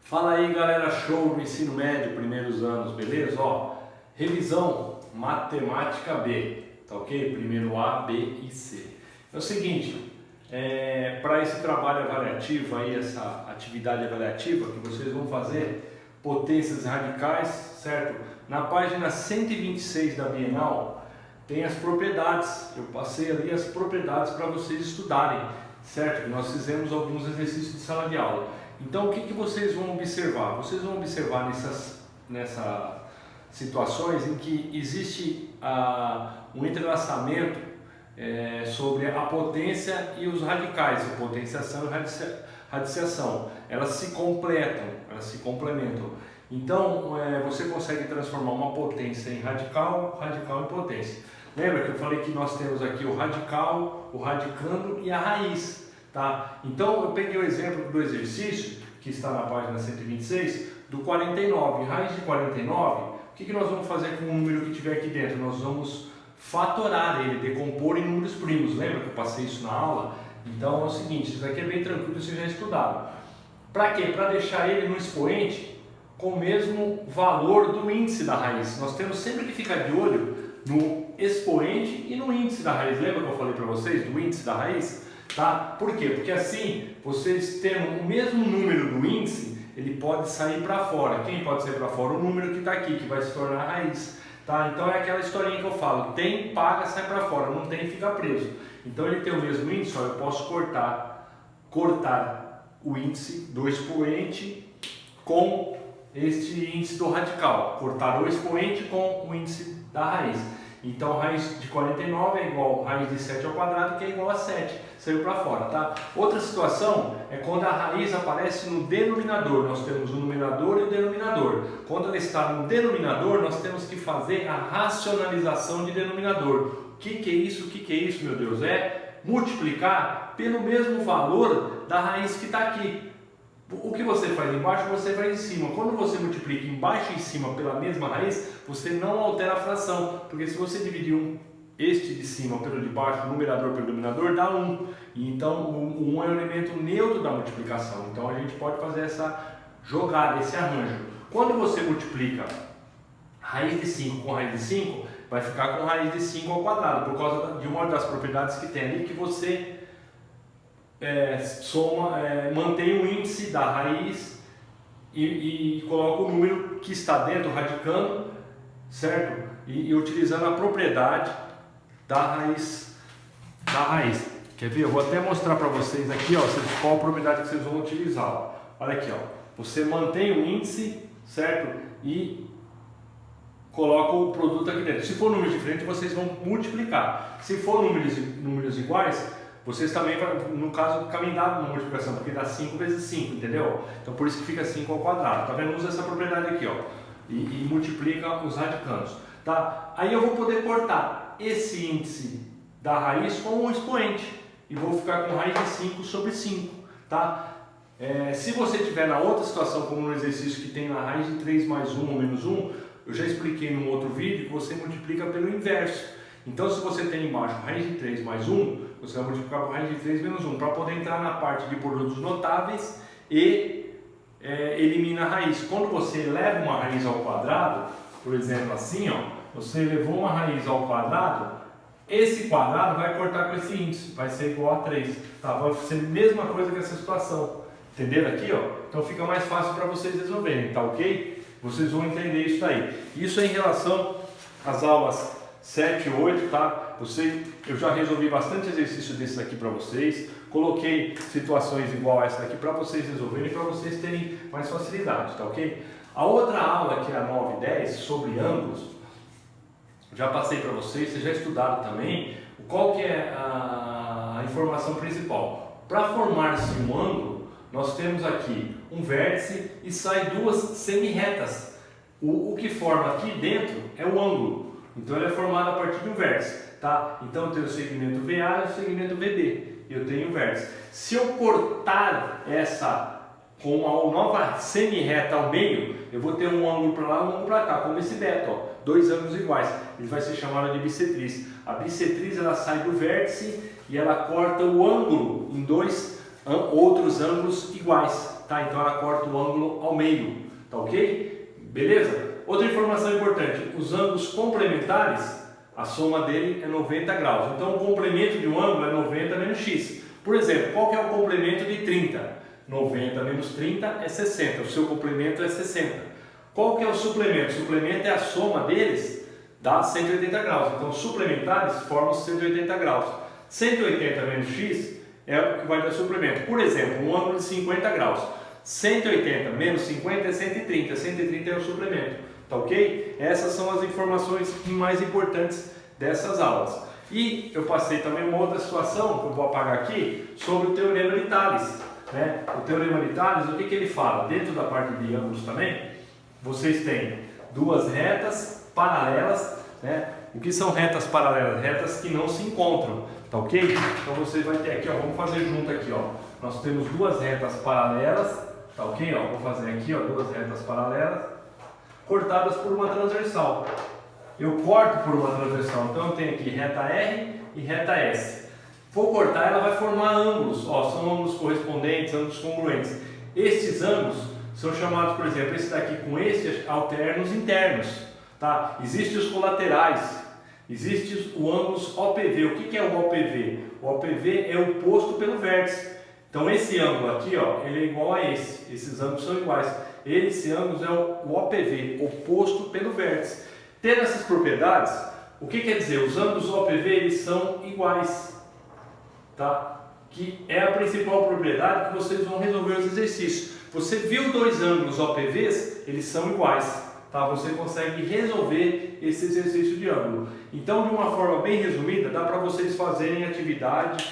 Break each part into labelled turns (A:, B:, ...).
A: Fala aí, galera, show do ensino médio, primeiros anos, beleza? Ó, revisão matemática B, tá ok? Primeiro A, B e C. É o seguinte, para esse trabalho avaliativo aí, essa atividade avaliativa que vocês vão fazer, potências radicais, certo? Na página 126 da Bienal tem as propriedades, eu passei ali as propriedades para vocês estudarem, certo? Nós fizemos alguns exercícios de sala de aula. Então, o que vocês vão observar? Vocês vão observar nessas situações em que existe um entrelaçamento sobre a potência e os radicais, a potenciação e radiciação. Elas se completam, elas se complementam. Então, você consegue transformar uma potência em radical, radical em potência. Lembra que eu falei que nós temos aqui o radical, o radicando e a raiz. Tá? Então eu peguei o exemplo do exercício que está na página 126 do 49, raiz de 49, o que nós vamos fazer com o número que tiver aqui dentro? Nós vamos fatorar ele, decompor em números primos, lembra que eu passei isso na aula? Então é o seguinte, isso aqui é bem tranquilo, vocês já estudaram. Para quê? Para deixar ele no expoente com o mesmo valor do índice da raiz. Nós temos sempre que ficar de olho no expoente e no índice da raiz, lembra que eu falei para vocês do índice da raiz? Tá? Por quê? Porque assim, vocês tendo o mesmo número do índice, ele pode sair para fora. Quem pode sair para fora? O número que está aqui, que vai se tornar a raiz. Tá? Então é aquela historinha que eu falo, tem, paga, sai para fora, não tem, fica preso. Então ele tem o mesmo índice, ó, eu posso cortar o índice do expoente com este índice do radical. Cortar o expoente com o índice da raiz. Então, raiz de 49 é igual a raiz de 7 ao quadrado, que é igual a 7. Saiu para fora, tá? Outra situação é quando a raiz aparece no denominador. Nós temos o numerador e o denominador. Quando ela está no denominador, nós temos que fazer a racionalização de denominador. O que é isso? O que é isso, meu Deus? É multiplicar pelo mesmo valor da raiz que está aqui. O que você faz embaixo, você faz em cima. Quando você multiplica embaixo e em cima pela mesma raiz, você não altera a fração. Porque se você dividir este de cima pelo de baixo, o numerador pelo denominador, dá 1. E então, o 1 é o elemento neutro da multiplicação. Então, a gente pode fazer essa jogada, esse arranjo. Quando você multiplica raiz de 5 com raiz de 5, vai ficar com raiz de 5 ao quadrado. Por causa de uma das propriedades que tem ali, que você mantém o índice da raiz e coloca o número que está dentro, radicando, certo? E utilizando a propriedade da raiz. Quer ver? Eu vou até mostrar para vocês aqui, ó, qual a propriedade que vocês vão utilizar. Ó. Olha aqui, ó. Você mantém o índice, certo? E coloca o produto aqui dentro. Se for números diferentes, vocês vão multiplicar. Se for números iguais, vocês também, no caso, caminhar na multiplicação, porque dá 5 vezes 5, entendeu? Então por isso que fica 5 ao quadrado. Tá vendo? Usa essa propriedade aqui, ó. E multiplica os radicandos. Tá? Aí eu vou poder cortar esse índice da raiz com um expoente. E vou ficar com raiz de 5 sobre 5. Tá? Se você tiver na outra situação, como no exercício que tem na raiz de 3 mais 1 ou menos 1, eu já expliquei num outro vídeo que você multiplica pelo inverso. Então, se você tem embaixo raiz de 3 mais 1, você vai multiplicar por raiz de 3 menos 1, para poder entrar na parte de produtos notáveis e elimina a raiz. Quando você eleva uma raiz ao quadrado, por exemplo assim, ó, você elevou uma raiz ao quadrado, esse quadrado vai cortar com esse índice, vai ser igual a 3. Tá? Vai ser a mesma coisa que essa situação. Entenderam aqui? Ó? Então fica mais fácil para vocês resolverem, tá ok? Vocês vão entender isso daí. Isso é em relação às aulas 7 e 8, tá? Eu já resolvi bastante exercício desses aqui para vocês, coloquei situações igual a essa daqui para vocês resolverem, para vocês terem mais facilidade, tá ok? A outra aula, que é a 9 e 10, sobre ângulos, já passei para vocês já estudaram também, qual que é a informação principal. Para formar-se um ângulo, nós temos aqui um vértice e sai duas semi-retas. O que forma aqui dentro é o ângulo. Então ele é formado a partir de um vértice, tá? Então eu tenho o segmento VA e o segmento VB. Eu tenho o vértice. Se eu cortar essa com uma nova semi-reta ao meio, eu vou ter um ângulo para lá e um ângulo para cá, como esse beta, ó, dois ângulos iguais. Ele vai ser chamado de bissetriz. A bissetriz ela sai do vértice e ela corta o ângulo em dois outros ângulos iguais. tá? Então ela corta o ângulo ao meio, tá ok? Beleza? Outra informação importante, os ângulos complementares, a soma dele é 90 graus. Então o complemento de um ângulo é 90 menos x. Por exemplo, qual que é o complemento de 30? 90 menos 30 é 60, o seu complemento é 60. Qual que é o suplemento? O suplemento é a soma deles, dá 180 graus. Então, os suplementares formam 180 graus. 180 menos x é o que vai dar suplemento. Por exemplo, um ângulo de 50 graus. 180 menos 50 é 130. 130 é o suplemento. Tá ok? Essas são as informações mais importantes dessas aulas. E eu passei também uma outra situação, que eu vou apagar aqui, sobre o Teorema de Tales. Né? O Teorema de Tales, o que ele fala? Dentro da parte de ângulos também, vocês têm duas retas paralelas, né? O que são retas paralelas? Retas que não se encontram, tá ok? Então você vai ter aqui, ó, vamos fazer junto aqui, ó. Nós temos duas retas paralelas, tá ok? Ó, vou fazer aqui, ó, duas retas paralelas, cortadas por uma transversal. Eu corto por uma transversal, então eu tenho aqui reta R e reta S. Vou cortar, ela vai formar ângulos, ó, são ângulos correspondentes, ângulos congruentes. Estes ângulos são chamados, por exemplo, esse daqui com esse, alternos internos, tá? Existem os colaterais, existe o ângulos OPV. O que é o OPV? O OPV é o posto pelo vértice. Então esse ângulo aqui, ó, ele é igual a esse, esses ângulos são iguais. Esse ângulo é o OPV, oposto pelo vértice. Tendo essas propriedades, o que quer dizer? Os ângulos OPV eles são iguais. Tá? Que é a principal propriedade que vocês vão resolver os exercícios. Você viu dois ângulos OPVs, eles são iguais. Tá? Você consegue resolver esse exercício de ângulo. Então, de uma forma bem resumida, dá para vocês fazerem atividade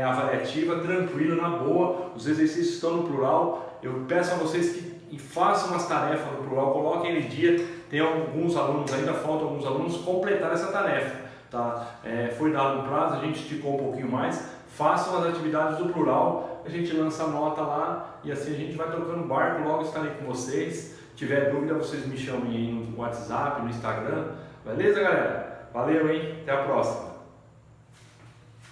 A: avaliativa tranquilo, na boa. Os exercícios estão no plural. Eu peço a vocês que façam as tarefas no plural, coloquem em dia. Tem alguns alunos, ainda faltam alguns alunos completar essa tarefa. Tá? Foi dado um prazo, a gente esticou um pouquinho mais. Façam as atividades do plural, a gente lança a nota lá e assim a gente vai tocando barco. Logo estarei com vocês. Se tiver dúvida, vocês me chamem aí no WhatsApp, no Instagram. Beleza, galera? Valeu, hein? Até a próxima.